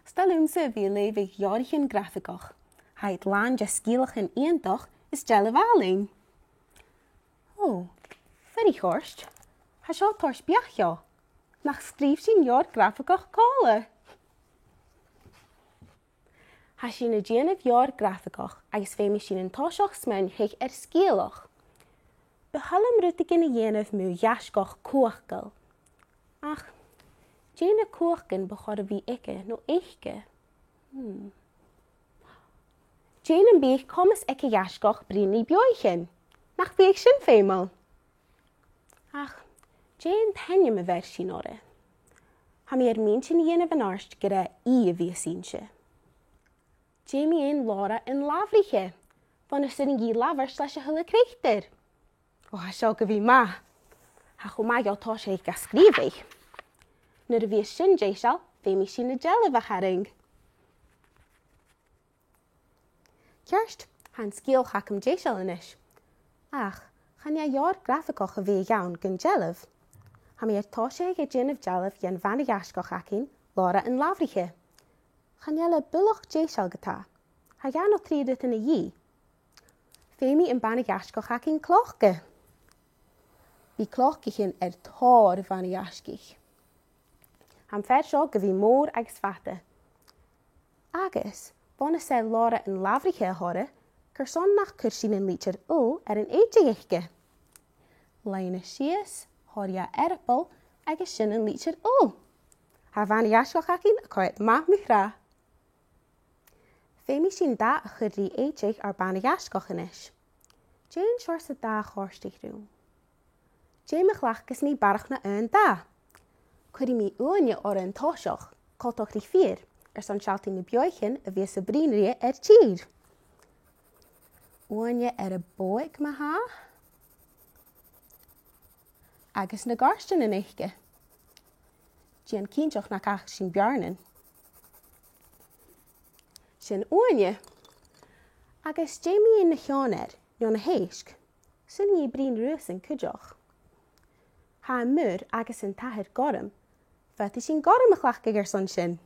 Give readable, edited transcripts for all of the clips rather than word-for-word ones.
Stalúmsa bhí Leabhar Grafaigeach Grafaigeach. Haid lán de scialach in aontoch is gelibh. Oh, very chorst. Ha seo tors beachio. Nach sgríobh sin Leabhar Grafaigeach còmhla. Ha sin na déanamh Leabhar Grafaigeach agus féimi sin an táiseach smainn chuig scialach. Behallam ruta gina dhéanamh mú dheascach cuachgal. Ach, déana cuachgan bechor a bhí ice nó éiche. Déanam bích comas ice dheascach bríní beoichin. Nach bhíh sin féimal. Ach, déan tainne a bheir sin orra. Ha mi mín sin dhéanamh an arst gyda í a bhí sínse. Déimi ein Laura in Leabhar van sin an gí labhar leis a thula creachtar. Ó ha seo go bhí ma. Ha chu ma tá sé go sgríobh. Nuair a bhí sin déisial, féimi sin na gelibh a charing. Cearst, han scíal chacam déisial inis. Ach, chan Leabhar Grafaigeach a bhí geann gon gelibh. Ha mi tá sé go déanamh gelibh gan bhainne dheascach acin Laura in Leabhar. Chan eile bulach déisial gotá. Ha geann ó tríad in a dhí. Féimi in bhainne dheascach acin clochge. Bhí clochgichin tóir bhainne dheascach. Ham fer seo go bhí mór agus fata. Agus, bhainne sé Laura in Leabhar a thora, gur son nach cur sin an lítir ó an éideachge. Leine sias, thoria erpal, agus sin an lítir ó. Ha bhainne dheascach acin a coit maith muchrá. Féimi sin da a chudrí éideach ar bhainne dheascach inis. Déan seir sa da chóirsteach rúm. Déimach lachgus ní barach na an da. Cuirí mi uine or an táiseach, cótoch rí fír, san sealtaí na beoichin a bhí sa bríonraí tír. Uine a bóic ma ha, agus na garstin in éiche. Déan cínteach na cach sin bearnan. Sin uine, agus déimi in na cheanar, nó na héisc, sin ní brín ruas an cuideach. Ha an múr agus an taithir gorum, fetí sin gorum a chhlachca gur son sin.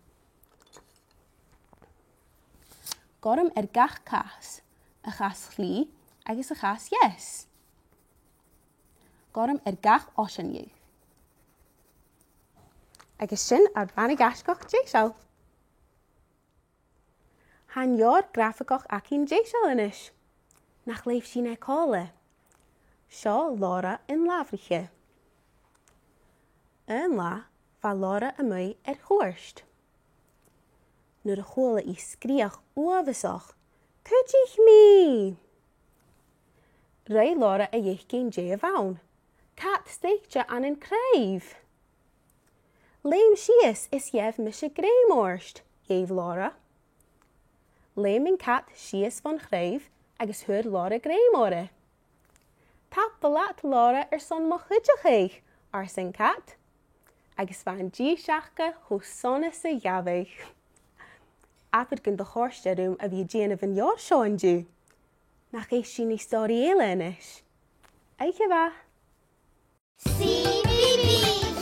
Gorum gach cas, a chas chlí agus a chas yes. Gorum gach osinniu. Agus sin ar bhainne dheascach déisial. Han Leabhar Grafaigeach acin déisial inis. Nach léibh sin còmhla. Seo Laura in Leabhar. An lá, bha Laura a mu chóirst. Nuair a chola í sgríoch uabhasach, Cuideach mí! Rai Laura a dhéich cén dé a bhain. Cat steigte an an craibh. Léim sias is dhéibh mis a gréimórst, dhéibh Laura. Léim in cat sias van chraibh agus thuair Laura gréimóra. Tap balaat Laura son mo chuideach ar sin cat. Agus bhain dí seachcha cho sonna sa gheabhaigh. Apad gon do chóirste rúm a bhí déanamh an Leabhar seo an dú. Nach é sin ní stórí eile inis. Aiche bha! CBeebies!